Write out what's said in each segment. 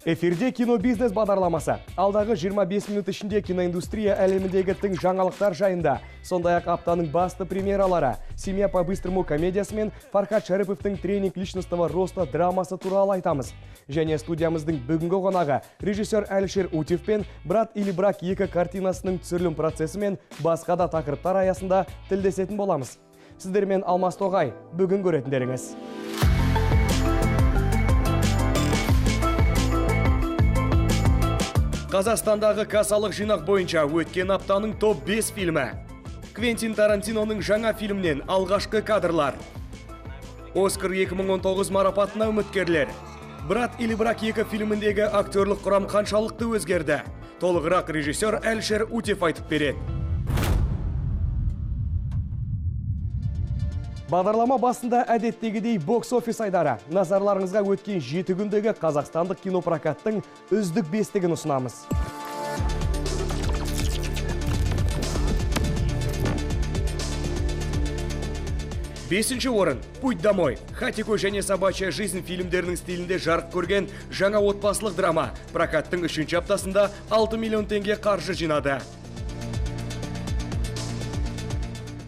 Эфирде кино-бизнес бағдарламасы. Алдағы 25 минут ішінде киноиндустрия әлеміндегі тың жаңалықтар жайында. Сондай-ақ аптаның басты премьералары. «Семья по-быстрому» комедиясы мен Фархат Шәріповтың «Тренинг личностного роста» драмасы туралы айтамыз. Және студиямыздың бүгінгі қонағы режиссер Әлішер Утев пен «Брат или брак» екі картинасының түсірілім процесі мен басқа да тақырыптар аясында тілдесетін боламыз. Сіздермен Алмас Тоғай, бүгін көретіндеріңіз. Қазақстандағы кассалық жинақ бойынша өткен аптаның топ 5 фильмі. Квентин Тарантиноның жаңа фильмнен алғашқы кадрлар. Оскар 2019 марапатына үміткерлер. «Брат или брак» екі фильміндегі актерлік құрам қаншалықты өзгерді? Толығырақ режиссер Әлішер Утев айтып береді. Бағдарлама басында әдеттегідей бокс-офис айдары. Назарларыңызға өткен 7 күндегі қазақстандық кинопрокаттың үздік 5-тігін ұсынамыз. Бесінші орын «Путь домой». «Хатико» және «Собачья жизнь» фильмдерінің стилінде жарық көрген жаңа отбасылық драма. Прокаттың 3-ші аптасында 6 миллион теңге қаржы жинады.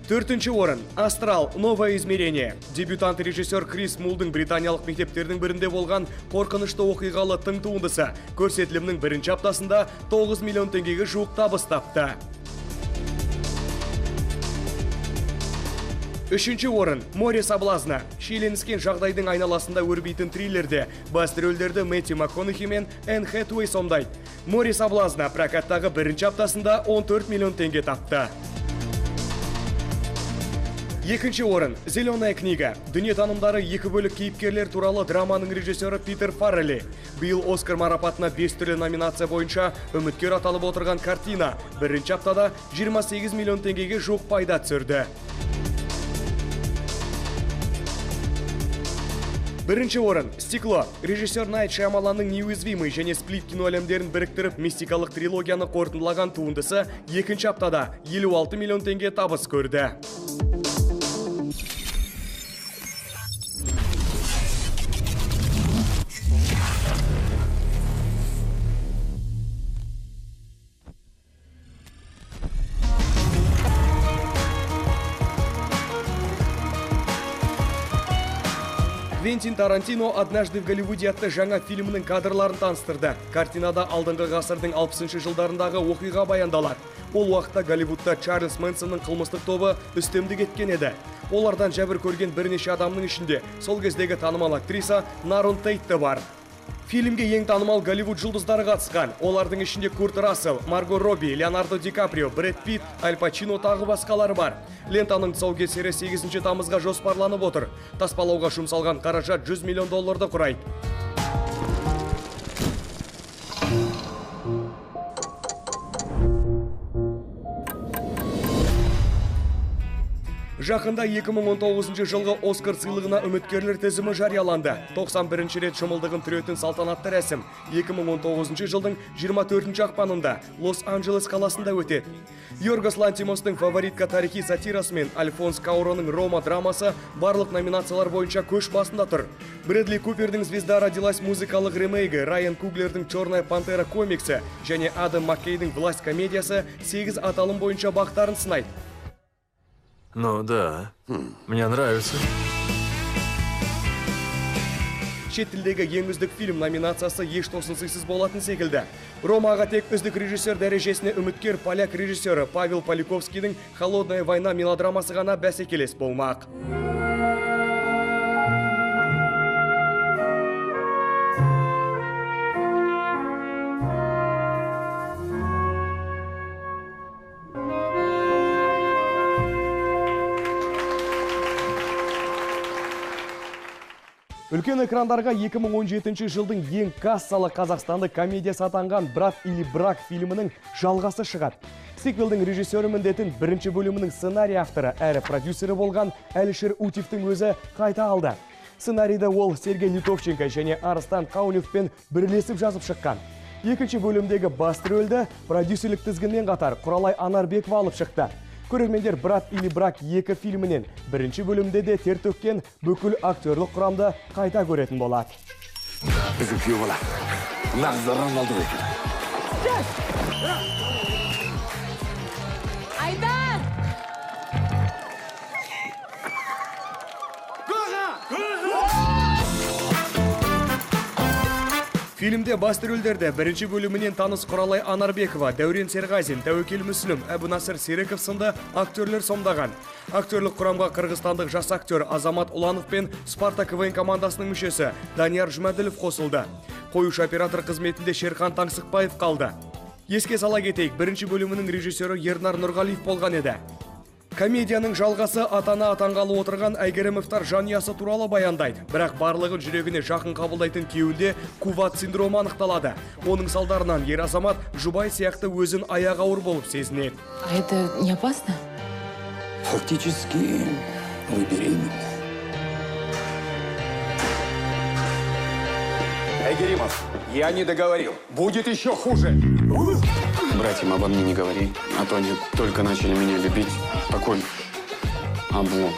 4-ші орын «Астрал. Новое измерение». Дебютант режиссер Крис Мулдың британиялық мектептердің бірінде болған қорқынышты оқиғалы тың туындысы көрсетілімнің 1-ші аптасында 9 миллион теңгеге жуық табыс тапты. 3-ші орын «Море соблазна». Шиеленіскен жағдайдың айналасында өрбейтін триллерде басты рөлдерді Мэтью МакКонахи мен Энн Хэтэуэй сомдайды. «Море соблазна» прокаттағы 1-ші аптасында 14 миллион теңге тапты. 2-ші орын «Зеленая книга». Дүниетанымдары 2 бөлік кейіпкерлер туралы драманың режиссері Питер Фаррелли. Биыл Оскар марапатына 5 түрлі номинация бойынша үміткер аталып отырған картина 1-ші аптада 28 миллион теңгеге жуық пайда түсірді. 1-ші орын «Стекло». Режиссер Найт Шьямаланның «Неуязвимый» және «Сплит» киноәлемдерін біріктіріп мистикалық трилогияны қорытындылаған туындысы 2-ші аптада 56 миллион теңге табыс көрді. Квентин Тарантино «Однажды в Голливуде» атты жаңа фильмінің кадрларын таныстырды. Картинада алдыңғы ғасырдың 60-шы жылдарындағы оқиға баяндалады. Ол уақытта Голливудта Чарльз Мэнсонның қылмыстық тобы үстемдік еткен еді. Олардан жәбір көрген бірнеше адамның ішінде сол кездегі танымал актриса Нарон Тейт те бар. Фильмге ең танымал Голливуд жұлдыздары қатысқан. Олардың ішінде Курт Рассел, Марго Робби, Леонардо Ди Каприо, Брэд Питт, Аль Пачино тағы басқалары бар. Лентаның тұсаукесері 8-ші тамызға жоспарланып отыр. Таспалауға жұмсалған қаражат $100 миллион құрайды. Жақында 2019 жылғы Оскар сыйлығына үміткерлер тізімі жарияланды. 91-ші рет шымылдығын түретін салтанатты рәсім 2019 жылдың 24-ші ақпанында Лос-Анджелес қаласында өтеді. Йоргос Лантимостың «Фаворитка» тарихи сатирасы мен Альфонс Кауроның «Рома» драмасы барлық номинациялар бойынша көш басында тұр. Брэдли Купердің «Звезда родилась» музыкалық ремейгі, Райан Куглердің «Черная пантера» комиксы және Адам Маккейдің «Власть» комедиясы 8 аталым бойынша бақтарын сынайды. Ну да, мне нравится. Шет тілдегі ең үздік фильм номинациясы еш тосынсыз болатын секілді. Ромаға тек үздік режиссер дәрежесіне үміткер поляк режиссері Павел Поликовскийдің «Холодная война» мелодрамасы ғана бәсекелес болмақ. Үлкен экрандарға 2017 жылдың ең кассалы қазақстандық комедиясы атанған «Брат или брак» фильмінің жалғасы шығады. Сиквелдің режиссері міндетін 1-ші бөлімінің сценарий авторы әрі продюсері болған Әлішер Утевтің өзі қайта алды. Сценарийді ол Сергей Литовченко және Арыстан Қауневпен бірлесіп жазып шыққан. 2-ші бөлімдегі басты рөлді продюсерлік тізгінмен қатар Құралай Анарбекова алып шықты. Көрермендер «Брат или брак» 2 фильмінен 1-ші бөлімде де тер төккен бүкіл актерлік құрамды қайта көретін болады. Біздің күйеу бала Нағыз Роналду екен. Айдар! Фильмде басты рөлдерде бірінші бөлімінен таныс Құралай Анарбекова, Дәурен Серғазин, Тәуекел Мүсілім, Әбунасыр Серіков сынды актерлер сомдаған. Актерлік құрамға қырғызстандық жас актер Азамат Уланов пен Спарта КВН командасының мүшесі Данияр Жұмәділов қосылды. Қоюшы оператор қызметінде Шерхан Таңсықбаев қалды. Еске сала кетейік, бірінші бөлімінің режиссері Ернар Нұрғалиев болған еді. Комедияның жалғасы атана атанғалы отырған Әйгерімовтар жанұясы туралы баяндайды. Бірақ барлығын жүрегіне жақын қабылдайтын күйеуінде куват синдромы анықталады. Оның салдарынан ер азамат жұбай сияқты өзін аяқ ауыр болып сезінеді. А это не опасно? Фактически, вы беременны. Айгеримов, я не договорил. Будет еще хуже. Братьям обо мне не говори, а то они только начали меня любить. Такой облом.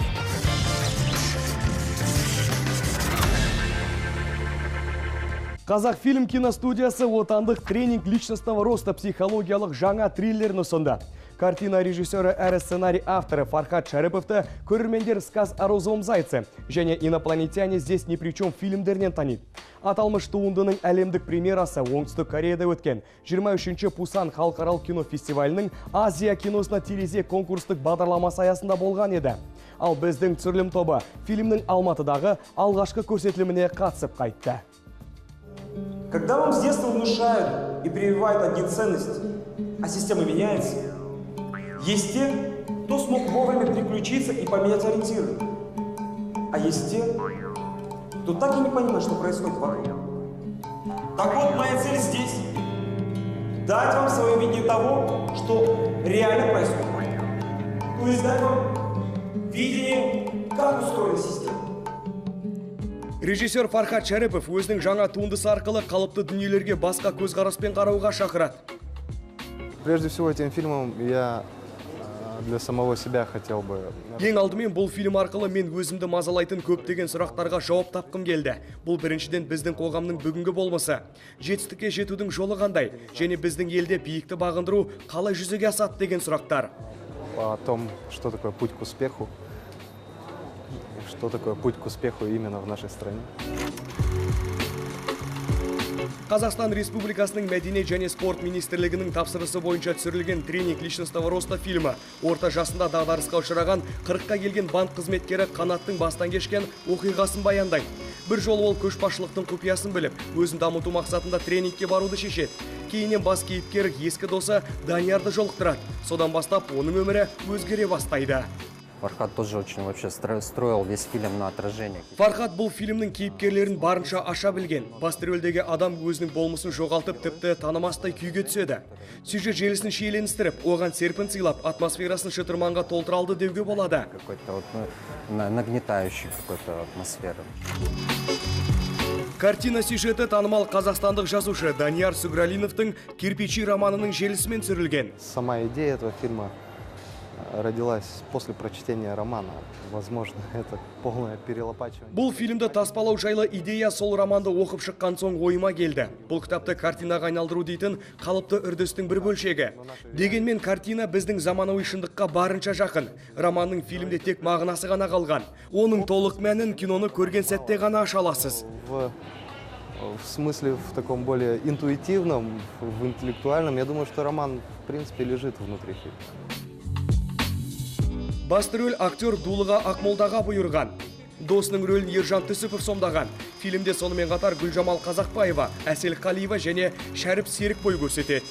Қазақфильм киностудиясы отандық тренинг личностного роста психологиялық жаңа триллерін ұсынды. Картина режиссері әрі сценарий авторы Фархат Шәріповті көрермендер «Сказ о розовом зайце» және «Инопланетяне здесь ни при чем» фильмдерінен таниды. Аталмыш туындының әлемдік премьерасы Оңтүстік Кореяда өткен 23-ші Пусан халықаралық кинофестивалінің Азия киносына терезе конкурстық бағдарламасы аясында болған еді. Ал біздің түсірілім тобы фильмнің Алматыдағы алғашқы көрсетіліміне қатысып қайтты. Когда вам с детства внушают и прививают одни ценности, а система меняется, есть те, кто смог вовремя переключиться и поменять ориентиры. А есть те, кто так и не понимает, что происходит вокруг. Так вот, моя цель здесь – дать вам свое видение того, что реально происходит. То есть дать вам видение, как устроена система. Режиссер Фархат Шәріпов өзінің жаңа туындысы арқылы қалыпты дүниелерге басқа көзқараспен қарауға шақырады. Прежде всего, этим фильмом я для самого себя хотел бы... Ең алдымен бұл фильм арқылы мен өзімді мазалайтын көптеген сұрақтарға жауап тапқым келді. Бұл біріншіден біздің қоғамның бүгінгі болмысы. Жетістікке жетудің жолы қандай, және біздің елде биікті бағындыру қалай жүзеге асады деген сұрақтар. О том, что такое путь к успеху. Что такое путь к успеху именно в нашей стране. Қазақстан Республикасының мәдениет және спорт министрлігінің тапсырысы бойынша түсірілген тренинг личностного роста фильмі орта жасында дағдарысқа ұшыраған 40-қа келген банк қызметкері Қанаттың бастан кешкен оқиғасын баяндайды. Бір жол ол көшбасшылықтың құпиясын біліп, өзін дамыту мақсатында тренингке баруды шешеді. Кейіннен бас кейіпкер ескі досы Даниярды жолықтырады. Содан бастап оның өмірі өзгере бастайды. Фархат тоже очень вообще строил весь фильм на отражение. Фархат бұл фильмнің кейіпкерлерін барынша аша білген. Басты рөлдегі адам өзінің болмысын жоғалтып, тіпті танымастай күйге түседі. Сюжет желісін шиеленістіріп, оған серпін сыйлап, атмосферасын шытырманға толтыралды деуге болады. Какой-то вот нагнетающий какой-то атмосфера. Картина сюжеті танымал қазақстандық жазушы Данияр Сүгралиновтың «Кирпичи» романының желісімен түсірілген. Сама идея этого фильма родилась после прочтения романа. Возможно, это полное перелопачивание. Бұл фильмді таспалау жайлы идея сол романды оқып шыққан соң ойыма келді. Бұл кітапты картинаға айналдыру дейтін қалыпты үрдістің бір бөлшегі. Дегенмен картина біздің заманауи шындыққа барынша жақын. Романның фильмде тек мағынасы ғана қалған. Оның толық мәнін киноны көрген сәтте ғана аша аласыз. В смысле, в таком более интуитивном, в интеллектуальном, я думаю, что роман, в принципе, лежит внутри фильма. Басты рөл актер Дулыға Ақмолдаға бұйырған. Досының рөлін Ержан Түсіпов сомдаған. Фильмде сонымен қатар Гүлжамал Қазақбаева, Әсел Қалиева және Шәріп Серік бой көрсетеді.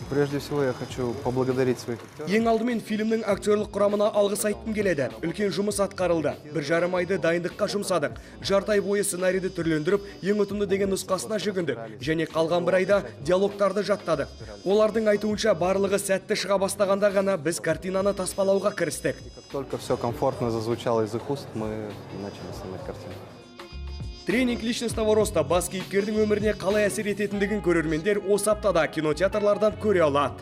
Прежде всего, я хочу поблагодарить своих актеров. Ең алдымен фильмнің актерлік құрамына алғыс айтқым келеді. Үлкен жұмыс атқарылды. 1,5 айды дайындыққа жұмсадық. Жарты ай бойы сценарийді түрлендіріп, ең ұтымды деген нұсқасына жүгіндік. Және қалған 1 айда диалогтарды жаттадық. Олардың айтуынша барлығы сәтті шыға бастағанда ғана біз картинаны таспалауға кірістік. Как только все комфортно зазвучало из их уст, мы начали снимать картину. Тренинг личностного роста бас кейіпкердің өміріне қалай әсер ететіндігін көрермендер осы аптада кинотеатрлардан көре алады.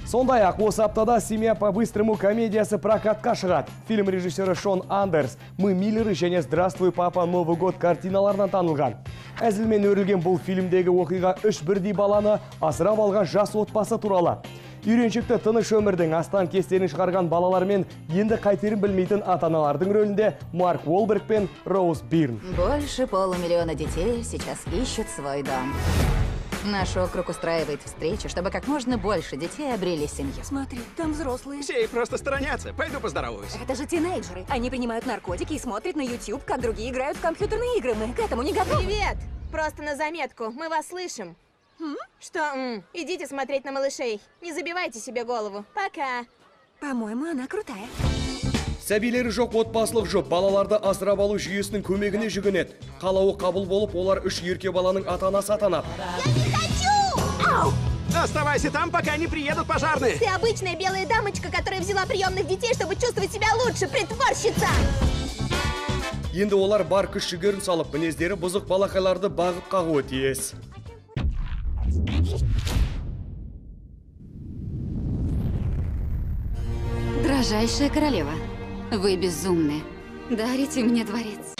Сондай-ақ осы аптада «Семья по-быстрому» комедиясы прокатқа шығады. Фильм режиссері Шон Андерс «Мы Миллеры» және «Здравствуй, папа, Новый год» картиналарынан танылған. Әзілмен өрілген бұл фильмдегі оқиға 3 бірдей баланы асырап алған жас отбасы туралы. Үйреншікті тыныш өмірдің астан кестерін шығарған балалармен енді қайтерін білмейтін ата-аналардың рөлінде Марк Уолберг пен Роуз Бирн. Больше полумиллиона детей сейчас ищут свой дом. Наш округ устраивает встречи, чтобы как можно больше детей обрели семью. Смотри, там взрослые. Все просто сторонятся. Пойду поздороваюсь. Это же тинейджеры. Они принимают наркотики и смотрят на YouTube, как другие играют в компьютерные игры. Мы к этому не готовы. Привет! Просто на заметку. Мы вас слышим. Что? Идите смотреть на малышей. Не забивайте себе голову. Пока. По-моему, она крутая. Сәбилері жоқ отбасылық жоқ, балаларды асырап алу жүйесінің көмегіне жүгінеді. Қалауы қабыл болып, олар 3 ерке баланың ата-анасы атанады. Я не хочу! Оставайся там, пока не приедут пожарные. Ты обычная белая дамочка, которая взяла приемных детей, чтобы чувствовать себя лучше, притворщица! Енді олар бар күш жүгерін салып, мінездері бұзық балақайларды бағып қағуы тиіс. Дрожайшая королева, вы безумны. Дарите мне дворец.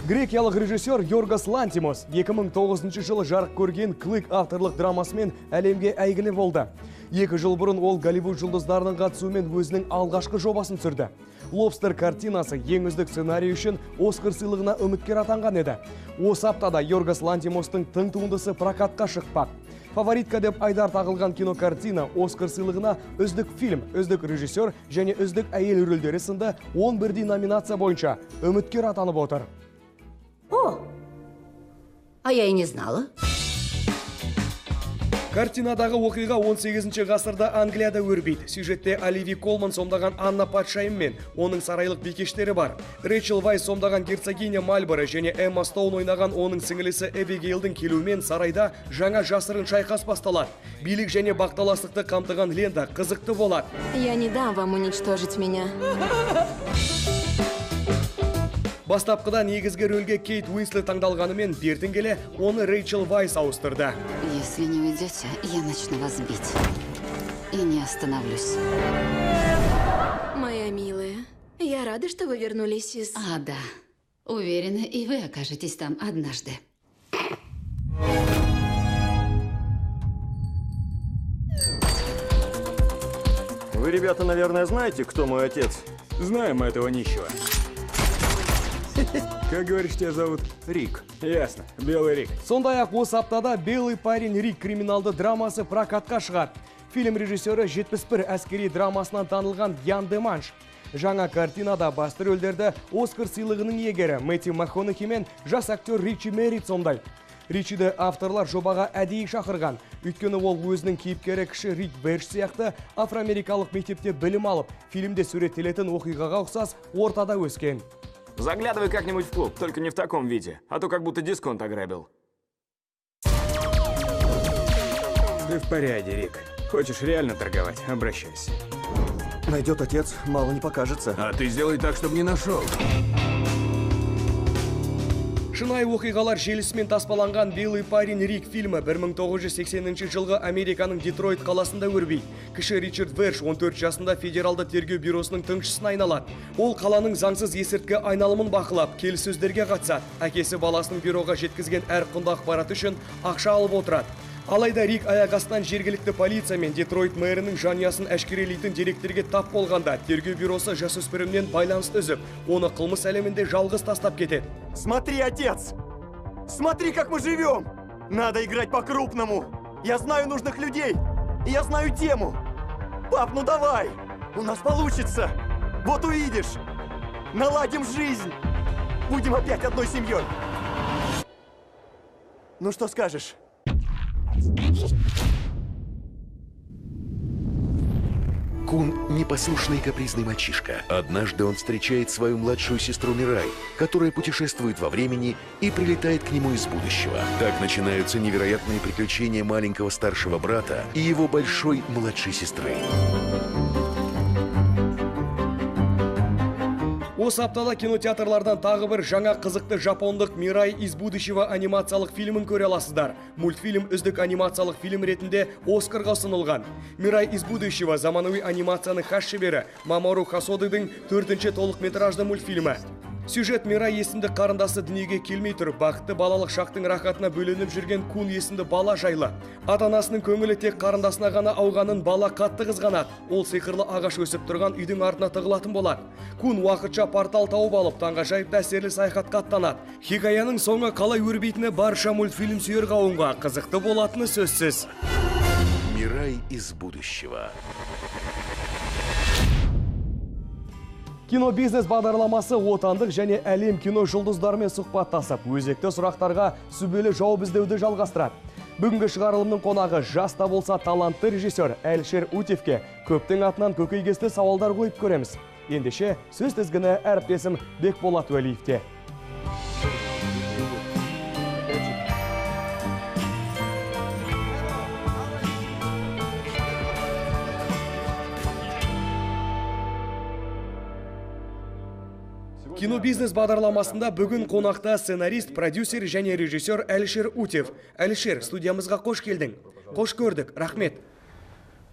Грекиялық режиссер Йоргос Лантимос 2009 жылы жарық көрген «Клик» авторлық драмасымен әлемге әйгілі болды. 2 жыл бұрын ол Голливуд жұлдыздарының қатысуымен өзінің алғашқы жобасын түсірді. «Лобстер» картинасы ең үздік сценарий үшін Оскар сыйлығына үміткер атанған еді. Осы аптада Йоргос Лантимостың тың туындысы прокатқа шықпақ. Фаворитка деп айдар тағылған кинокартина Оскар сыйлығына үздік фильм, үздік режиссер және үздік әйел рөлдері сынды 11 номинация бойынша үміткер атанып отыр. О, а я и не знала. Картинадағы оқиға 18-ші ғасырда Англияда өрбейді. Сюжетте Оливия Колман сомдаған Анна Патшайым мен оның сарайлық бикештері бар. Рэйчел Вайс сомдаған герцогиня Мальборо және Эмма Стоун ойнаған оның сіңілісі Эбигейлдің келуімен сарайда жаңа жасырын шайқас басталады. Билік және бақталастықты қамтыған лента қызықты болады. Я не дам вам уничтожить меня. Бастапқыда негізгі рөлге Кейт Уинслет таңдалғанымен бертін келе оны Рэйчел Вайс ауыстырды. Если не уйдете, я начну вас бить. И не остановлюсь. Моя милая, я рада, что вы вернулись из... А, да. Уверена, и вы окажетесь там однажды. Вы, ребята, наверное, знаете, кто мой отец? Знаем мы этого нищего. Как говоришь, тебя зовут? Рик. Ясно. Белый Рик. Сондай-ақ осы аптада «Белый парень Рик» криминалды драмасы прокатқа шығады. Фильм режиссері 71 әскери драмасынан танылған Ян де Манш. Жаңа картинада басты рөлдерді Оскар сыйлығының иегері Мэтью МакКонахи мен жас актер Ричи Меррит сомдайды. Ричиді авторлар жобаға әдейі шақырған. Өйткені ол өзінің кейіпкері кіші Рик Берш сияқты афроамерикалық мектепте білім алып, фильмде суреттелетін оқиғаға ұқсас ортада өскен. Заглядывай как-нибудь в клуб, только не в таком виде, а то как будто дисконт ограбил. Ты в порядке, Рик. Хочешь реально торговать? Обращайся. Найдет отец, мало не покажется. А ты сделай так, чтобы не нашел. Шынайы оқиғалар желісімен таспаланған «Белый парень Рик» фильмі 1980 жылғы Американың Детройт қаласында өрбейді. Кіші Ричард Верш 14 жасында федералды тергеу бюросының тыңшысына айналады. Ол қаланың заңсыз есірткі айналымын бақылап, келіссөздерге қатысады. Әкесі баласының бюроға жеткізген әр құнды ақпарат үшін ақша алып отырады. Алайда Рик аяқ астынан жергілікті полиция мен Детройт мэрінің жанұясын әшкерелейтін деректерге тап болғанда, тергеу бюросы жасөспірімнен байланысты үзіп, оны қылмыс әлемінде жалғыз тастап кетеді. Смотри, отец! Смотри, как мы живем! Надо играть по-крупному! Я знаю нужных людей! И я знаю тему! Пап, ну давай! У нас получится! Вот увидишь! Наладим жизнь! Будем опять одной семьей! Ну что скажешь? Кун – непослушный капризный мальчишка. Однажды он встречает свою младшую сестру Мирай, которая путешествует во времени и прилетает к нему из будущего. Так начинаются невероятные приключения маленького старшего брата и его большой младшей сестры. Осы аптада кинотеатрлардан тағы бір жаңа қызықты жапондық Мирай из будущего анимациялық фильмін көре аласыздар. Мультфильм үздік анимациялық фильм ретінде Оскарға ұсынылған. Мирай из будущего заманауи анимацияның хас шебері Мамору Хасодыдың 4-ші толық метражды мультфильмі. Сюжет Мирай есімді қарындасы дүниеге келмей тұрып, бақытты балалық шақтың рахатына бөленіп жүрген Кун есімді бала жайлы. Ата-анасының көңілі тек қарындасына ғана ауғанын бала қатты қызғанады. Ол сиқырлы ағаш өсіп тұрған үйдің артына тығылатын болады. Кун уақытша портал тауып алып, таңғажайып әсерлі саяхатқа аттанады. Хикаяның соңы қалай өрбитіні барша мультфильм сүйер қауымға қызықты болатыны сөзсіз. Мирай из будущего. Кино-бизнес бағдарламасы отандық және әлем кино жұлдыздарымен сұхбаттасып, өзекті сұрақтарға сүбелі жауап іздеуді жалғастырады. Бүгінгі шығарылымның қонағы жаста болса талантты режиссер Әлішер Утевке көптің атынан көкейкесті сауалдар қойып көреміз. Ендеше сөз тізгіні әріптесім Бекболат Уәлиевте. Кино-бизнес бағдарламасында бүгін қонақта сценарист, продюсер және режиссер Әлішер Утев. Әлішер, студиямызға қош келдің. Қош көрдік, рахмет.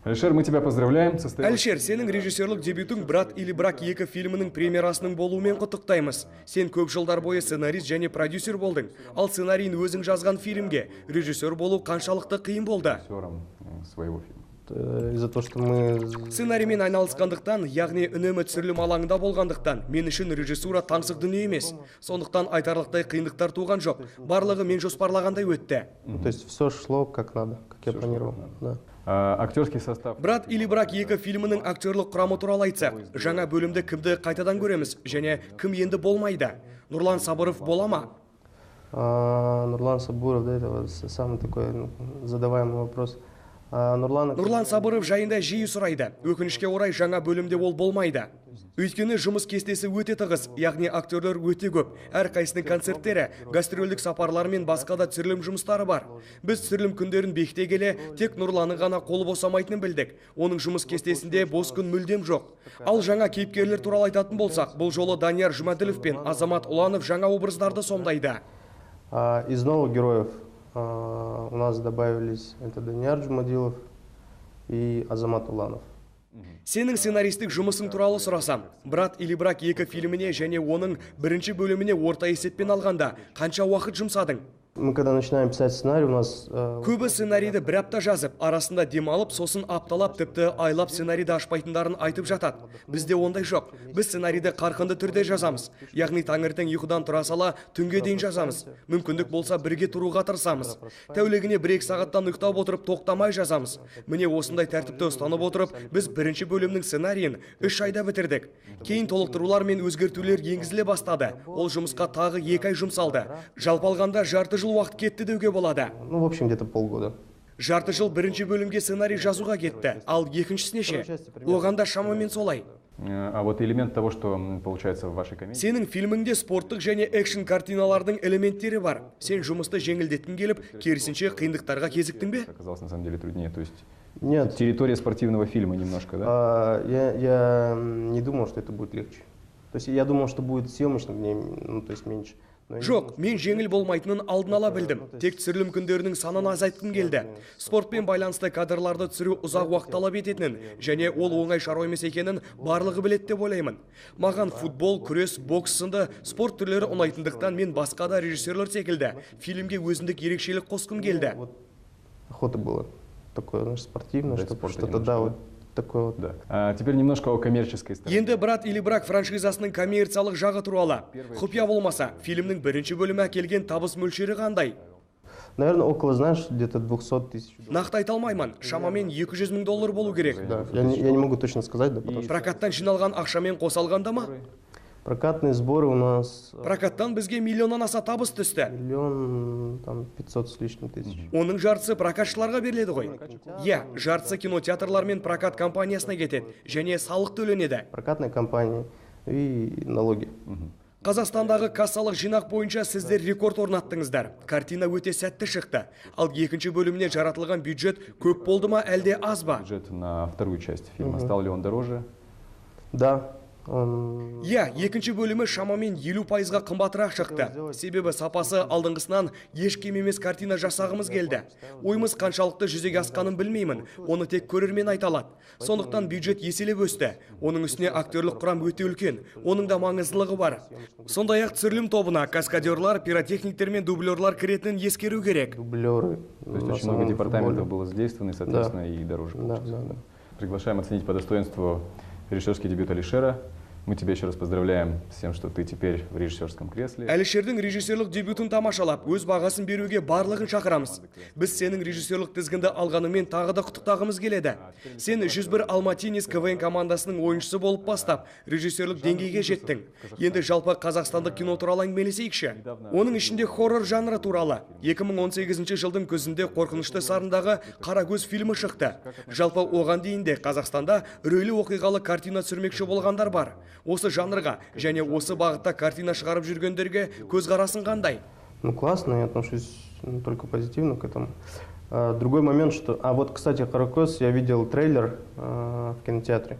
Әлішер, мы тебя поздравляем. Әлішер, сенің режиссерлік дебютың «Брат или брак» 2 фильмінің премьерасының болуымен құттықтаймыз. Сен көп жылдар бойы сценарист және продюсер болдың. Ал сценарийін өзің жазған фильмге режиссер болу қаншалықты қиын болды? Своего фильма. Из-за того, что мы... Сценариймен айналысқандықтан, яғни үнемі түсірілім алаңында болғандықтан, мен үшін режиссура таңсық дүние емес. Сондықтан айтарлықтай қиындықтар туған жоқ. Барлығы мен жоспарлағандай өтті. То есть все шло как надо, как я планировал. Да. Актерский состав. «Брат или брак» 2 фильмінің актерлық құрамы туралы айтсақ, жаңа бөлімді кімді қайтадан көреміз және кім енді болмайды? Нұрлан Сабыров бола ма? Нурлан Сабуров, да, это самый такой задаваемый вопрос. Нұрлан Сабыров жайында жиі сұрайды. Өкінішке орай жаңа бөлімде ол болмайды. Өйткені жұмыс кестесі өте тығыз, яғни актерлер өте көп. Әрқайсының концерттері, гастрольдік сапарлар мен басқа да түсірілім жұмыстары бар. Біз түсірілім күндерін бекіте келе, тек Нұрланның ғана қолы босамайтынын білдік. Оның жұмыс кестесінде бос күн мүлдем жоқ. Ал жаңа кейіпкерлер туралы айтатын болсақ, бұл жолы Данияр Жұмаділов пен Азамат Ұланов жаңа образдарды сомдайды. Из новых героев у нас добавились это Данияр Джумадилов и Азамат Уланов. Сенің сценаристік жұмысың туралы сұрасам, «Брат или брак» 2 фильміне және оның 1-ші бөліміне орта есеппен алғанда қанша уақыт жұмсадың? Мы когда начинаем писать сценарий, у нас... Көбі сценарийді бір апта жазып, арасында демалып, сосын апталап, тіпті айлап сценарийді ашпайтындарын айтып жатады. Бізде ондай жоқ. Біз сценарийді қарқынды түрде жазамыз. Яғни таңертең ұйқыдан тұра сала, түнге дейін жазамыз. Мүмкіндік болса бірге тұруға тырысамыз. Тәулігіне 1-2 сағаттан ұйықтап отырып тоқтамай жазамыз. Міне осындай тәртіпті ұстанып отырып, біз 1-ші бөлімнің сценарийін 3 айда бітірдік. Кейін толықтырулар мен өзгертулер енгізіле бастады. Ол жұмысқа тағы 2 ай жұмсалды. Жалпы алғанда жарты жыл уақыт кетті деуге болады. Ну, в общем, где-то полгода. Жарты жыл 1-ші бөлімге сценарий жазуға кетті, ал 2-шісіне ше? Оғанда шамамен солай. А вот элемент того, что получается в вашей комедии... Сенің фильміңде спорттық және экшн картиналардың элементтері бар. Сен жұмысты жеңілдеткің келіп, керісінше қиындықтарға кезіктің бе? Оказалось на самом деле труднее, то есть... Нет. Территория спортивного фильма немножко, да? Я не думал, что это будет легче. То есть я думал, что будет съемочных дней, ну, то есть меньше. Жоқ, мен жеңіл болмайтынын алдын ала білдім. Тек түсірілім күндерінің санын азайтқым келді. Спортпен байланысты кадрларды түсіру ұзақ уақыт талап ететінін, және ол оңай шаруа емес екенін барлығы біледі деп ойлаймын. Маған футбол, күрес, бокс сынды спорт түрлері ұнайтындықтан мен басқа да режиссерлер секілді фильмге өзіндік ерекшелік қосқым келді. Охота было такое спортивное, что-то да, вот. Такой вот. Да. А теперь немножко о коммерческой стороне. Енді «Брат или брак» франшизасының коммерциялық жағы туралы. Құпия болмаса, фильмнің 1-ші бөлімі әкелген табыс мөлшері қандай? Наверное, около, знаешь, где-то 200 тысяч. Нақты айта алмаймын. Шамамен 200 000 доллар болу керек. Да. Я не могу точно сказать, да, потому что... Прокаттан жиналған ақшамен қосалғанда ма? Прокатные сборы у нас... Прокаттан бізге миллионнан аса табыс түсті. 1 500 с лишним тысяч. Оның жартысы прокатшыларға беріледі ғой. Иә, жартысы кинотеатрлар мен прокат компаниясына кетеді, және салық төленеді. Прокатная компания и налоги. Қазақстандағы кассалық жинақ бойынша сіздер рекорд орнаттыңыздар. Картина өте сәтті шықты. Ал 2-ші бөліміне жаратылған бюджет көп болды ма, әлде аз ба? Бюджет на вторую часть фильма. Стал ли он дороже? Да. Иә, екінші бөлімі шамамен 50%-ға қымбатырақ шықты. Себебі сапасы алдыңғысынан еш кем емес картина жасағымыз келді. Ойымыз қаншалықты жүзеге асқанын білмеймін, оны тек көрермен айта алады. Сондықтан бюджет еселеп өсті. Оның үстіне актерлік құрам өте үлкен, оның да маңыздылығы бар. Сондай-ақ түсірілім тобына каскадерлар, пиротехниктер мен дублерлар кіретінін ескеру керек. То есть очень много департаментов было задействовано, соответственно, и дороже. Приглашаем оценить по достоинству режиссерский дебют Алишера. Мы тебя еще раз поздравляем с тем, что ты теперь в режиссерском кресле. Әлішердің режиссерлік дебютын тамашалап, өз бағасын беруге барлығын шақырамыз. Біз сенің режиссерлік тізгінді алғанымен тағы да құттықтағымыз келеді. Сен 101 Алматинец КВН командасының ойыншысы болып бастап, режиссерлік деңгейге жеттің. Енді жалпы қазақстандық кино туралы әңгімелесейікші. Оның ішінде хоррор жанры туралы. 2018 жылдың күзінде қорқынышты сарындағы Қарагөз фильмі шықты. Жалпы оған дейін де Қазақстанда үрейлі оқиғалы картина түсірмекші болғандар бар. Осы жанрға және осы бағытта картина шығарып жүргендерге көзқарасың қандай? Ну, классно, я отношусь только позитивно к этому. Другой момент, что... вот, кстати, Қаракөз, я видел трейлер в кинотеатре.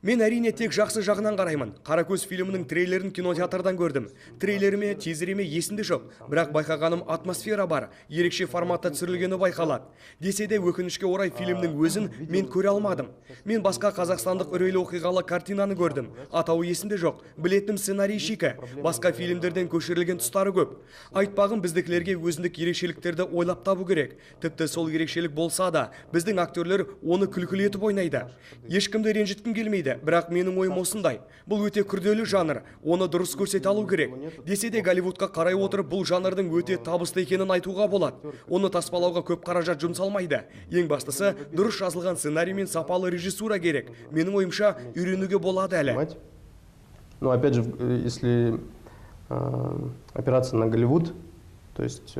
Мен әрине тек жақсы жағынан қараймын. Қаракөз фильмінің трейлерін кинотеатрдан көрдім. Трейлеріме, тизереме есімде жоқ, бірақ байқағаным атмосфера бар, ерекше форматта түсірілгені байқалады. Десе де өкінішке орай фильмнің өзін мен көре алмадым. Мен басқа қазақстандық үрейлі оқиғалы картинаны көрдім. Атауы есімде жоқ, білетім сценарий шикі, басқа фильмдерден көшірілген тұстары көп. Айтпағым біздікілерге өзіндік ерекшеліктерді ойлап табу керек. Тіпті сол ерекшелік болса да, біздің актерлер оны күлкілі етіп ойнайды. Ешкімді ренжіткім келмейді. Бірақ менің ойым осындай. Бұл өте күрделі жанр, оны дұрыс көрсете алу керек. Десе де Голливудқа қарай отырып, бұл жанрдың өте табысты екенін айтуға болады. Оны таспалауға көп қаражат жұмсалмайды. Ең бастысы, дұрыс жазылған сценарий мен сапалы режиссура керек. Менің ойымша, үйренуге болады әлі. Ну, опять же, если опираться на Голливуд, то есть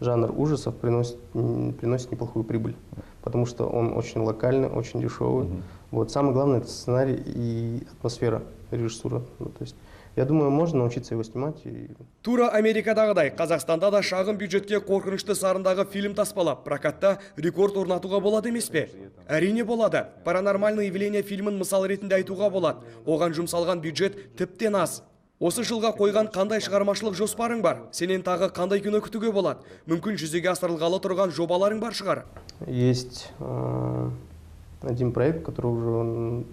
жанр ужасов приносит неплохую прибыль, потому что он очень локальный, очень дешевый. Вот самое главное — это сценарий и атмосфера, режиссура. Ну, то есть, я думаю, можно научиться его снимать. Тура Америкадағыдай, Қазақстанда да шағын бюджетке қорқынышты сарындағы фильм таспалап, прокатта рекорд орнатуға болады емес пе? Әрине болады. Паранормальное явление фильмін мысал ретінде айтуға болады. Оған жұмсалған бюджет тіптен аз. Осы жылға қойған қандай шығармашылық жоспарың бар? Сенен тағы қандай кино күтуге болады? Мүмкін жүзеге асырылғалы тұрған жобаларың бар шығар? Есть один проект, который уже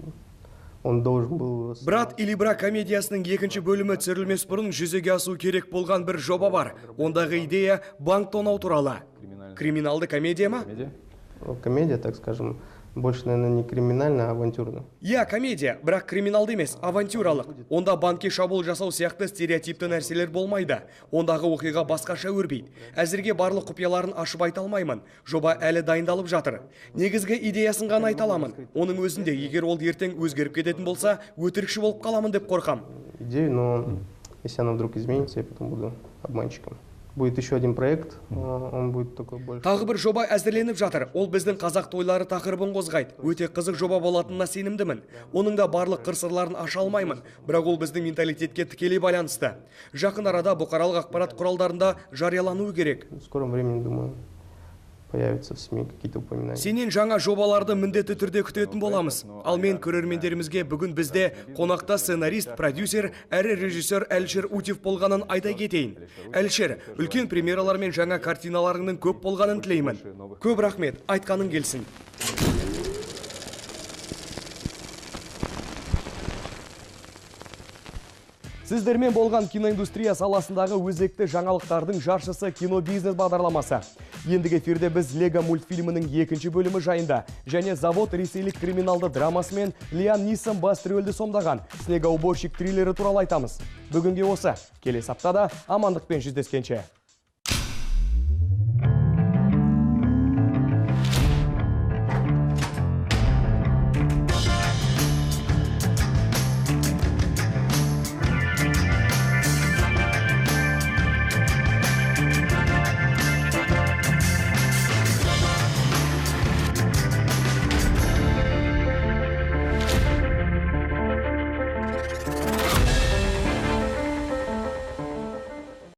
он должен был... Брат или брак комедиясының екінші бөлімі түсірілмес бұрын жүзеге асу керек болған бір жоба бар. Ондағы идея банк тонау туралы. Криминалды комедия ма? Комедия, так скажем. Больше, наверное, не криминально, а авантюрно. Я комедия, бірақ криминалды емес, авантюралық. Онда банкке шабуыл жасау сияқты стереотипті нәрселер болмайды. Ондағы оқиға басқаша өрбейді. Әзірге барлық құпияларын ашып айта алмаймын. Жоба әлі дайындалып жатыр. Негізгі идеясын ғана айта аламын. Оның өзінде, егер ол ертең өзгеріп кететін болса, өтірікші болып қаламын деп қорқам. Идея, но если она вдруг изменится, я потом буду обманщиком. Будет еще один проект, он будет такой больше. Тағы бір жоба әзірленіп жатыр. Ол біздің қазақ тойлары тақырыбын қозғайды. Өте қызық жоба болатынына сенімдімін. Оның да барлық қыр-сырларын аша алмаймын, бірақ ол біздің менталитетке тікелей байланысты. Жақын арада бұқаралық ақпарат құралдарында жариялануы керек. В скором времени, думаю, появятся в СМИ какие-то упоминания. Сенен жаңа жобаларды міндетті түрде күтетін боламыз. Ал мен көрермендерімізге бүгін бізде қонақта сценарист, продюсер, әрі режиссер Әлішер Утев болғанын айта кетейін. Әлішер, үлкен премьералар мен жаңа картиналарыңның көп болғанын тілеймін. Көп рахмет, айтқаның келсін. Сіздермен болған киноиндустрия саласындағы өзекті жаңалықтардың жаршысы кино бизнес бағдарламасы. Ендігі эфирде біз Лего мультфильмінің екінші бөлімі жайында және Завод ресейлік криминалды драмасы мен Лиам Нисон басты рөлді сомдаған Снегоуборщик триллері туралы айтамыз. Бүгінге осы. Келесі аптада амандықпен жүздескенше.